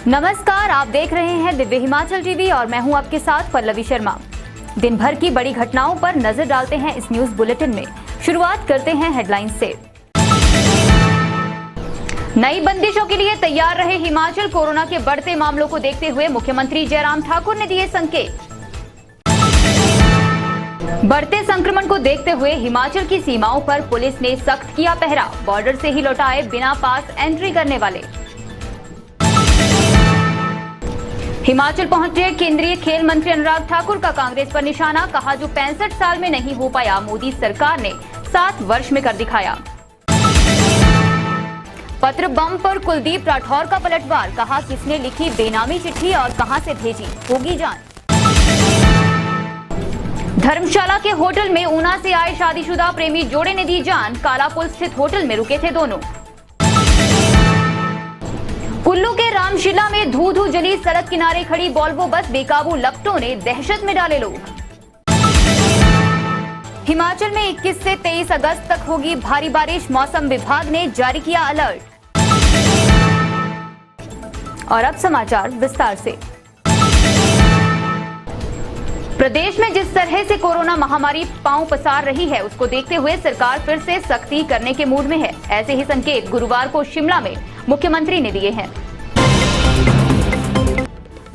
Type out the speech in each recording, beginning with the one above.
नमस्कार, आप देख रहे हैं दिव्य हिमाचल टीवी और मैं हूं आपके साथ पल्लवी शर्मा। दिन भर की बड़ी घटनाओं पर नजर डालते हैं इस न्यूज बुलेटिन में। शुरुआत करते हैं हेडलाइंस से। नई बंदिशों के लिए तैयार रहे हिमाचल। कोरोना के बढ़ते मामलों को देखते हुए मुख्यमंत्री जयराम ठाकुर ने दिए संकेत। बढ़ते संक्रमण को देखते हुए हिमाचल की सीमाओं पर पुलिस ने सख्त किया पहरा। बॉर्डर से ही लौटाए बिना पास एंट्री करने वाले। हिमाचल पहुंचे केंद्रीय खेल मंत्री अनुराग ठाकुर का कांग्रेस पर निशाना। कहा, जो 65 साल में नहीं हो पाया मोदी सरकार ने 7 वर्ष में कर दिखाया। पत्र बम पर कुलदीप राठौर का पलटवार। कहा, किसने लिखी बेनामी चिट्ठी और कहां से भेजी, होगी जांच। धर्मशाला के होटल में ऊना से आए शादीशुदा प्रेमी जोड़े ने दी जान। कालापुल स्थित होटल में रुके थे दोनों। कुल्लू के रामशिला में धू धू जली सड़क किनारे खड़ी वोल्वो बस। बेकाबू लपटों ने दहशत में डाले लोग। हिमाचल में 21 से 23 अगस्त तक होगी भारी बारिश। मौसम विभाग ने जारी किया अलर्ट। और अब समाचार विस्तार से। प्रदेश में जिस तरह से कोरोना महामारी पांव पसार रही है, उसको देखते हुए सरकार फिर से सख्ती करने के मूड में है। ऐसे ही संकेत गुरुवार को शिमला में मुख्यमंत्री ने दिए हैं।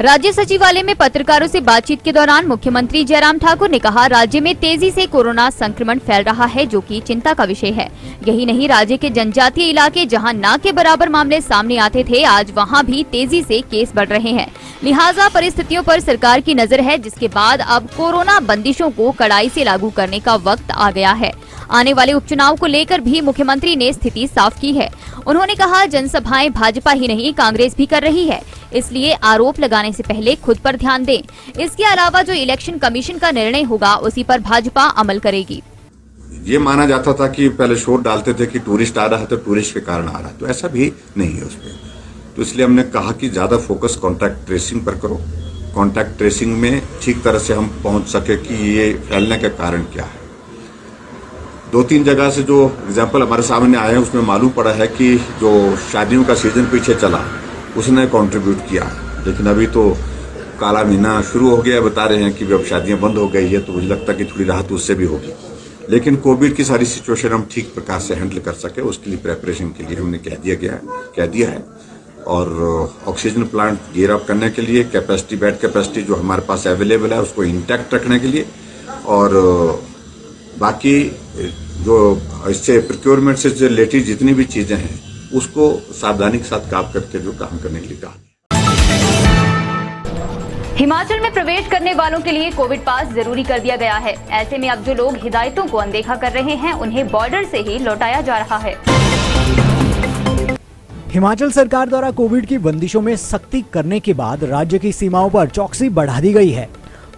राज्य सचिवालय में पत्रकारों से बातचीत के दौरान मुख्यमंत्री जयराम ठाकुर ने कहा, राज्य में तेजी से कोरोना संक्रमण फैल रहा है, जो कि चिंता का विषय है। यही नहीं, राज्य के जनजातीय इलाके जहां ना के बराबर मामले सामने आते थे, आज वहां भी तेजी से केस बढ़ रहे हैं। लिहाजा परिस्थितियों पर सरकार की नजर है, जिसके बाद अब कोरोना बंदिशों को कड़ाई से लागू करने का वक्त आ गया है। आने वाले उपचुनाव को लेकर भी मुख्यमंत्री ने स्थिति साफ की है। उन्होंने कहा, जनसभाएं भाजपा ही नहीं कांग्रेस भी कर रही है, इसलिए आरोप लगाने से पहले खुद पर ध्यान दें। इसके अलावा जो इलेक्शन कमीशन का निर्णय होगा, उसी पर भाजपा अमल करेगी। ये माना जाता था कि पहले शोर डालते थे कि टूरिस्ट आ रहा है तो टूरिस्ट के कारण आ रहा है, तो ऐसा भी नहीं है उसमें। तो इसलिए हमने कहा कि ज्यादा फोकस कॉन्टैक्ट ट्रेसिंग पर करो। कॉन्टैक्ट ट्रेसिंग में ठीक तरह से हम पहुंच सके कि ये फैलने का कारण क्या है। 2-3 जगह से जो एग्जाम्पल हमारे सामने आए हैं, उसमें मालूम पड़ा है कि जो शादियों का सीजन पीछे चला, उसने कंट्रीब्यूट किया है। लेकिन अभी तो काला महीना शुरू हो गया, बता रहे हैं कि अब शादियां बंद हो गई है, तो मुझे लगता है कि थोड़ी राहत उससे भी होगी। लेकिन कोविड की सारी सिचुएशन हम ठीक प्रकार से हैंडल कर सके, उसके लिए प्रेपरेशन के लिए हमने कह दिया है। और ऑक्सीजन प्लांट गियर अप करने के लिए कैपेसिटी, बेड कैपेसिटी जो हमारे पास अवेलेबल है, उसको इंटैक्ट रखने के लिए, और बाकी जो इससे प्रोक्योरमेंट से रिलेटेड जितनी भी चीजें हैं, उसको सावधानी के साथ काम करके जो काम करने के लिए कहा। हिमाचल में प्रवेश करने वालों के लिए कोविड पास जरूरी कर दिया गया है। ऐसे में अब जो लोग हिदायतों को अनदेखा कर रहे हैं, उन्हें बॉर्डर से ही लौटाया जा रहा है। हिमाचल सरकार द्वारा कोविड की बंदिशों में सख्ती करने के बाद राज्य की सीमाओं पर चौकसी बढ़ा दी गई है।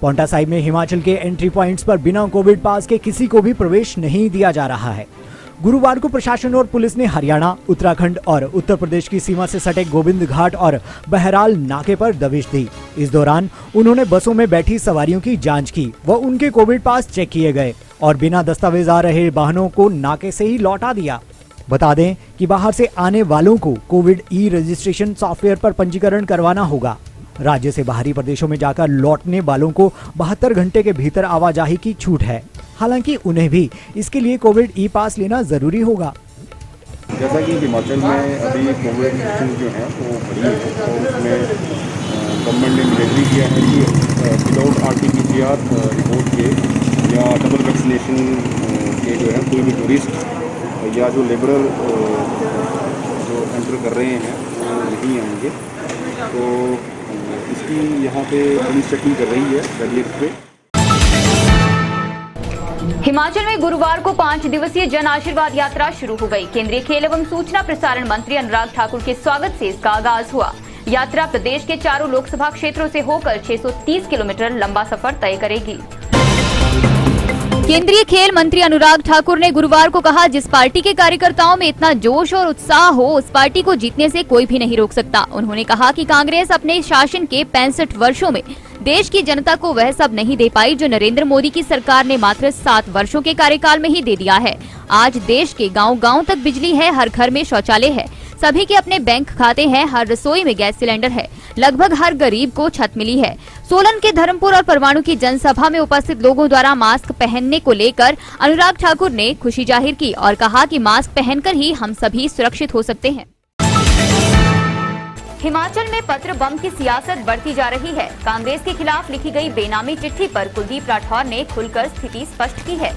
पांवटा साहिब में हिमाचल के एंट्री पॉइंट्स पर बिना कोविड पास के किसी को भी प्रवेश नहीं दिया जा रहा है। गुरुवार को प्रशासन और पुलिस ने हरियाणा, उत्तराखंड और उत्तर प्रदेश की सीमा से सटे गोविंद घाट और बहराल नाके पर दबिश दी। इस दौरान उन्होंने बसों में बैठी सवारियों की जांच की व उनके कोविड पास चेक किए गए और बिना दस्तावेज आ रहे वाहनों को नाके से ही लौटा दिया। बता दें कि बाहर से आने वालों को कोविड ई रजिस्ट्रेशन सॉफ्टवेयर पर पंजीकरण करवाना होगा। राज्य से बाहरी प्रदेशों में जाकर लौटने वालों को 72 घंटे के भीतर आवाजाही की छूट है। हालांकि उन्हें भी इसके लिए कोविड ई पास लेना जरूरी होगा। जैसा कि हिमाचल में अभी कोविड रिस्ट्रिक्शन जो है वो बड़ी है, और उसमें गवर्नमेंट ने निर्देश दिया है कि विदाउट RT-PCR रिपोर्ट के या डबल वैक्सीनेशन के जो है कोई भी टूरिस्ट या जो लेबरर जो एंटर कर रहे हैं वो नहीं आएंगे। तो इसकी यहाँ पे पुलिस चेकिंग कर रही है बैरियर पे। हिमाचल में गुरुवार को 5 दिवसीय जन आशीर्वाद यात्रा शुरू हो गई। केंद्रीय खेल एवं सूचना प्रसारण मंत्री अनुराग ठाकुर के स्वागत से इसका आगाज हुआ। यात्रा प्रदेश के 4 लोकसभा क्षेत्रों से होकर 630 किलोमीटर लंबा सफर तय करेगी। केंद्रीय खेल मंत्री अनुराग ठाकुर ने गुरुवार को कहा, जिस पार्टी के कार्यकर्ताओं में इतना जोश और उत्साह हो, उस पार्टी को जीतने से कोई भी नहीं रोक सकता। उन्होंने कहा कि कांग्रेस अपने शासन के 65 वर्षों में देश की जनता को वह सब नहीं दे पाई जो नरेंद्र मोदी की सरकार ने मात्र 7 वर्षों के कार्यकाल में ही दे दिया है। आज देश के गांव-गांव तक बिजली है, हर घर में शौचालय है, सभी के अपने बैंक खाते हैं, हर रसोई में गैस सिलेंडर है, लगभग हर गरीब को छत मिली है। सोलन के धर्मपुर और परवाणु की जनसभा में उपस्थित लोगों द्वारा मास्क पहनने को लेकर अनुराग ठाकुर ने खुशी जाहिर की और कहा कि मास्क पहनकर ही हम सभी सुरक्षित हो सकते हैं। हिमाचल में पत्र बम की सियासत बढ़ती जा रही है। कांग्रेस के खिलाफ लिखी गई बेनामी चिट्ठी पर कुलदीप राठौर ने खुलकर स्थिति स्पष्ट की है।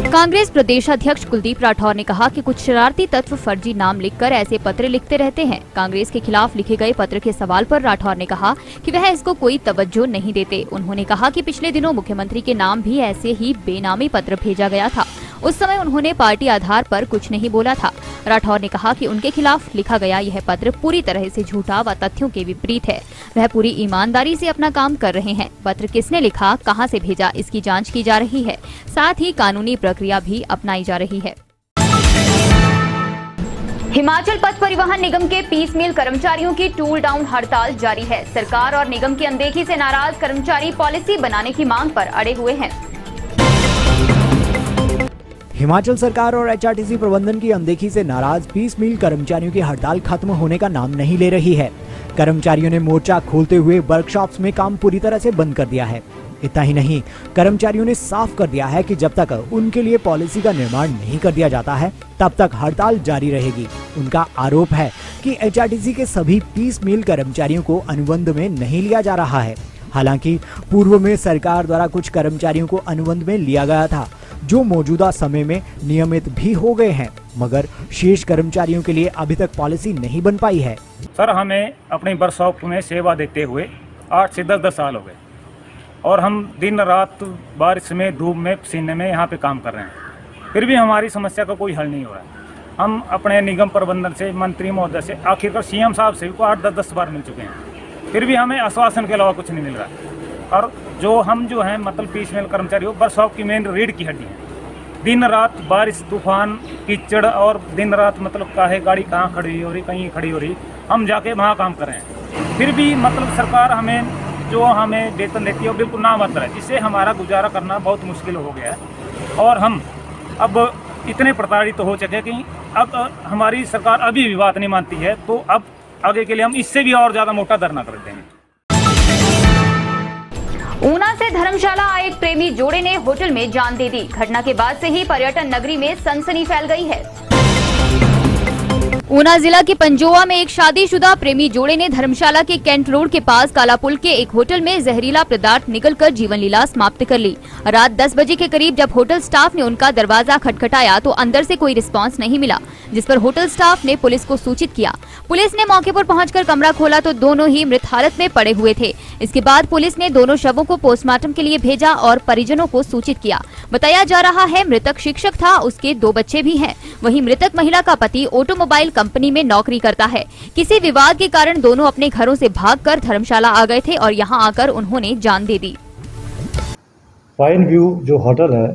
कांग्रेस प्रदेश अध्यक्ष कुलदीप राठौर ने कहा कि कुछ शरारती तत्व फर्जी नाम लिखकर ऐसे पत्र लिखते रहते हैं। कांग्रेस के खिलाफ लिखे गए पत्र के सवाल पर राठौर ने कहा कि वह इसको कोई तवज्जो नहीं देते। उन्होंने कहा कि पिछले दिनों मुख्यमंत्री के नाम भी ऐसे ही बेनामी पत्र भेजा गया था। उस समय उन्होंने पार्टी आधार पर कुछ नहीं बोला था। राठौर ने कहा कि उनके खिलाफ लिखा गया यह पत्र पूरी तरह से झूठा व तथ्यों के विपरीत है। वह पूरी ईमानदारी से अपना काम कर रहे हैं। पत्र किसने लिखा, कहां से भेजा, इसकी जांच की जा रही है। साथ ही कानूनी प्रक्रिया भी अपनाई जा रही है। हिमाचल पथ परिवहन निगम के पीस मील कर्मचारियों की टूल डाउन हड़ताल जारी है। सरकार और निगम की अनदेखी से नाराज कर्मचारी पॉलिसी बनाने की मांग पर अड़े हुए हैं। हिमाचल सरकार और एचआरटीसी प्रबंधन की अनदेखी से नाराज पीस मील कर्मचारियों की हड़ताल खत्म होने का नाम नहीं ले रही है। कर्मचारियों ने मोर्चा खोलते हुए वर्कशॉप्स में काम पूरी तरह से बंद कर दिया है। इतना ही नहीं, कर्मचारियों ने साफ कर दिया है कि जब तक उनके लिए पॉलिसी का निर्माण नहीं कर दिया जाता है तब तक हड़ताल जारी रहेगी। उनका आरोप है कि एचआरटीसी के सभी पीस मील कर्मचारियों को अनुबंध में नहीं लिया जा रहा है। हालांकि पूर्व में सरकार द्वारा कुछ कर्मचारियों को अनुबंध में लिया गया था, जो मौजूदा समय में नियमित भी हो गए हैं, मगर शेष कर्मचारियों के लिए अभी तक पॉलिसी नहीं बन पाई है। सर, हमें अपनी वर्कशॉप में सेवा देते हुए 8 से 10 साल हो गए और हम दिन रात बारिश में, धूप में, पसीने में यहाँ पे काम कर रहे हैं। फिर भी हमारी समस्या का कोई हल नहीं हो रहा है। हम अपने निगम प्रबंधन से, मंत्री महोदय से, आखिरकार सीएम साहब से को 8-10 बार मिल चुके हैं, फिर भी हमें आश्वासन के अलावा कुछ नहीं मिल रहा है। और जो हैं मतलब पीस मील कर्मचारी वर्कशॉप की मेन रीढ़ की हड्डी है। दिन रात बारिश, तूफान, कीचड़ और दिन रात मतलब काहे गाड़ी कहाँ खड़ी हो रही, कहीं खड़ी हो रही, हम जाके वहाँ काम कर रहे हैं। फिर भी मतलब सरकार हमें वेतन देती है और बिल्कुल नामात्र है, जिससे हमारा गुजारा करना बहुत मुश्किल हो गया है। और हम अब इतने प्रताड़ित हो चुके कि अब हमारी सरकार अभी भी बात नहीं मानती है, तो अब आगे के लिए हम इससे भी और ज़्यादा मोटा धरना कर देंगे। ऊना से धर्मशाला आए एक प्रेमी जोड़े ने होटल में जान दे दी। घटना के बाद से ही पर्यटन नगरी में सनसनी फैल गई है। ऊना जिला के पंजोआ में एक शादीशुदा प्रेमी जोड़े ने धर्मशाला के कैंट रोड के पास काला पुल के एक होटल में जहरीला पदार्थ निगलकर जीवन लीला समाप्त कर ली। रात 10 बजे के करीब जब होटल स्टाफ ने उनका दरवाजा खटखटाया तो अंदर से कोई रिस्पांस नहीं मिला, जिस पर होटल स्टाफ ने पुलिस को सूचित किया। पुलिस ने मौके पर पहुंचकर कमरा खोला तो दोनों ही मृत हालत में पड़े हुए थे। इसके बाद पुलिस ने दोनों शवों को पोस्टमार्टम के लिए भेजा और परिजनों को सूचित किया। बताया जा रहा है मृतक शिक्षक था, उसके 2 बच्चे भी हैं। वहीं मृतक महिला का पति ऑटोमोबाइल कंपनी में नौकरी करता है। किसी विवाद के कारण दोनों अपने घरों से भागकर धर्मशाला आ गए थे और यहां आकर उन्होंने जान दे दी। पाइन व्यू जो होटल है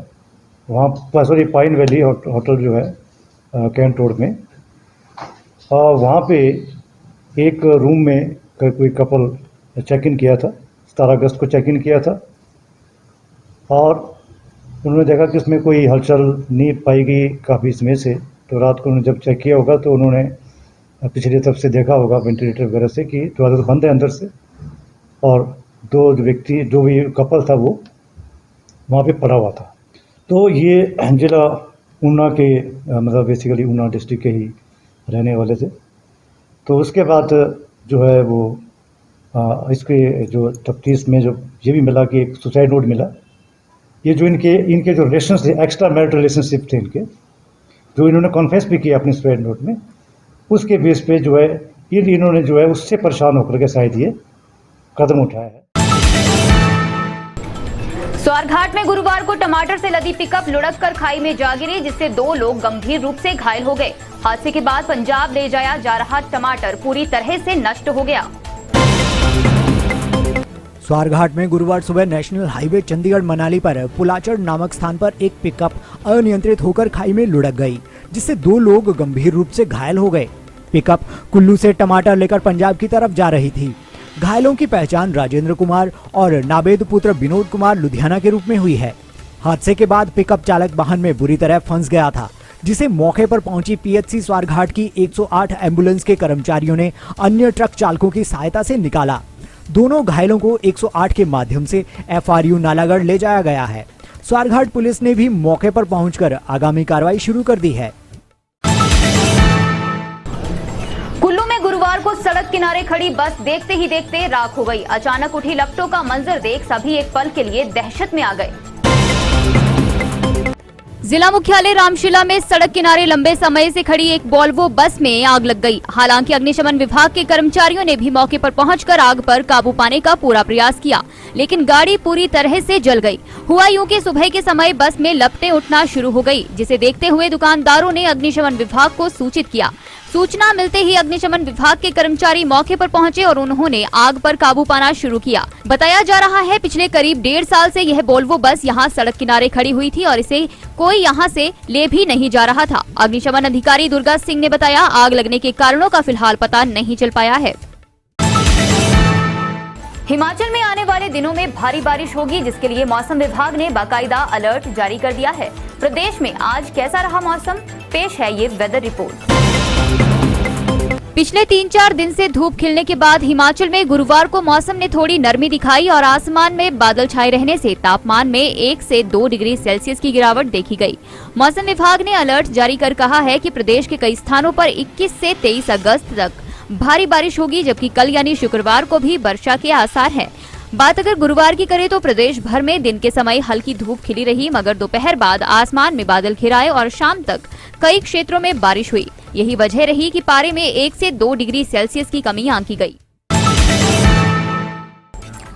वहाँ, सॉरी पाइन वैली होटल जो है कैंट रोड में, वहाँ पे एक रूम में कोई कपल चेक इन किया था। 17 अगस्त को चेक इन किया था और उन्होंने देखा कि उसमें कोई हलचल नहीं पाई गई काफ़ी समय से। तो रात को उन्होंने जब चेक किया होगा तो उन्होंने पिछली तरफ से देखा होगा वेंटिलेटर वगैरह से कि दरवाजा तो बंद है अंदर से, और 2 व्यक्ति, जो भी कपल था वो वहाँ पे पड़ा हुआ था। तो ये जिला ऊना के मतलब बेसिकली ऊना डिस्ट्रिक्ट के ही रहने वाले थे। तो उसके बाद जो है वो इसके जो तफ्तीश में जो ये भी मिला कि एक सुसाइड नोट मिला। ये जो इनके जो रिलेशन थे, एक्स्ट्रा मैरिटल रिलेशनशिप थे इनके, जो इन्होंने कॉन्फेस भी किया अपने सुसाइड नोट में, उसके बेस पे जो है इन्होंने जो है उससे परेशान होकर के शायद ये कदम उठाया है। स्वारघाट में गुरुवार को टमाटर से लदी पिकअप लुढ़ककर खाई में जा गिरी, जिससे 2 लोग गंभीर रूप से घायल हो गए। हादसे के बाद पंजाब ले जाया जा रहा टमाटर पूरी तरह से नष्ट हो गया। स्वारघाट में गुरुवार सुबह नेशनल हाईवे चंडीगढ़ मनाली पर पुलाचड़ नामक स्थान पर एक पिकअप अनियंत्रित होकर खाई में लुढ़क गई, जिससे 2 लोग गंभीर रूप से घायल हो गए। पिकअप कुल्लू से टमाटर लेकर पंजाब की तरफ जा रही थी। घायलों की पहचान राजेंद्र कुमार और नाबेद पुत्र विनोद कुमार लुधियाना के रूप में हुई है। हादसे के बाद पिकअप चालक वाहन में बुरी तरह फंस गया था, जिसे मौके पर पहुंची पीएचसी स्वारघाट की 108 एम्बुलेंस के कर्मचारियों ने अन्य ट्रक चालकों की सहायता से निकाला। दोनों घायलों को 108 के माध्यम से एफआरयू नालागढ़ ले जाया गया है। स्वारघाट पुलिस ने भी मौके पर पहुंचकर आगामी कार्रवाई शुरू कर दी है। कुल्लू में गुरुवार को सड़क किनारे खड़ी बस देखते ही देखते राख हो गई। अचानक उठी लपटों का मंजर देख सभी एक पल के लिए दहशत में आ गए। जिला मुख्यालय रामशिला में सड़क किनारे लंबे समय से खड़ी एक वोल्वो बस में आग लग गई। हालांकि अग्निशमन विभाग के कर्मचारियों ने भी मौके पर पहुंचकर आग पर काबू पाने का पूरा प्रयास किया, लेकिन गाड़ी पूरी तरह से जल गई। हुआ यूं कि सुबह के समय बस में लपटें उठना शुरू हो गई, जिसे देखते हुए दुकानदारों ने अग्निशमन विभाग को सूचित किया। सूचना मिलते ही अग्निशमन विभाग के कर्मचारी मौके पर पहुंचे और उन्होंने आग पर काबू पाना शुरू किया। बताया जा रहा है पिछले करीब 1.5 साल से यह वोल्वो बस यहां सड़क किनारे खड़ी हुई थी और इसे कोई यहां से ले भी नहीं जा रहा था। अग्निशमन अधिकारी दुर्गा सिंह ने बताया, आग लगने के कारणों का फिलहाल पता नहीं चल पाया है। हिमाचल में आने वाले दिनों में भारी बारिश होगी, जिसके लिए मौसम विभाग ने बाकायदा अलर्ट जारी कर दिया है। प्रदेश में आज कैसा रहा मौसम, पेश है ये वेदर रिपोर्ट। पिछले 3-4 दिन से धूप खिलने के बाद हिमाचल में गुरुवार को मौसम ने थोड़ी नरमी दिखाई और आसमान में बादल छाए रहने से तापमान में 1 से 2 डिग्री सेल्सियस की गिरावट देखी गई। मौसम विभाग ने अलर्ट जारी कर कहा है कि प्रदेश के कई स्थानों पर 21 से 23 अगस्त तक भारी बारिश होगी, जबकि कल यानी शुक्रवार को भी वर्षा के आसार हैं। बात अगर गुरुवार की करें तो प्रदेश भर में दिन के समय हल्की धूप खिली रही, मगर दोपहर बाद आसमान में बादल घिराए और शाम तक कई क्षेत्रों में बारिश हुई। यही वजह रही कि पारे में 1 से 2 डिग्री सेल्सियस की कमी आंकी गई।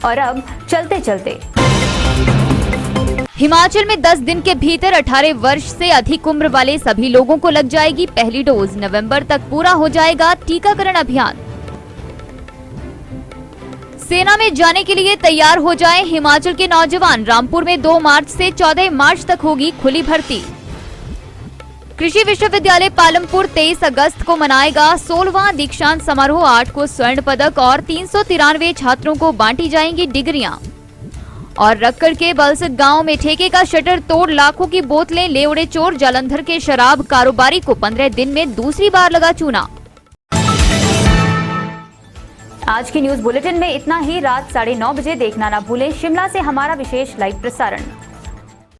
और अब चलते चलते हिमाचल में 10 दिन के भीतर 18 वर्ष से अधिक उम्र वाले सभी लोगों को लग जाएगी पहली डोज। नवंबर तक पूरा हो जाएगा टीकाकरण अभियान। सेना में जाने के लिए तैयार हो जाएं हिमाचल के नौजवान। रामपुर में 2 मार्च से 14 मार्च तक होगी खुली भर्ती। कृषि विश्वविद्यालय पालमपुर 23 अगस्त को मनाएगा 16वां दीक्षांत समारोह। 8 को स्वर्ण पदक और 393 छात्रों को बांटी जाएंगी डिग्रियां। और रक्कड़ के बलसत गांव में ठेके का शटर तोड़ लाखों की बोतलें ले उड़े चोर। जालंधर के शराब कारोबारी को 15 दिन में दूसरी बार लगा चूना। आज की न्यूज बुलेटिन में इतना ही। रात 9:30 बजे देखना ना भूलें शिमला से हमारा विशेष लाइव प्रसारण।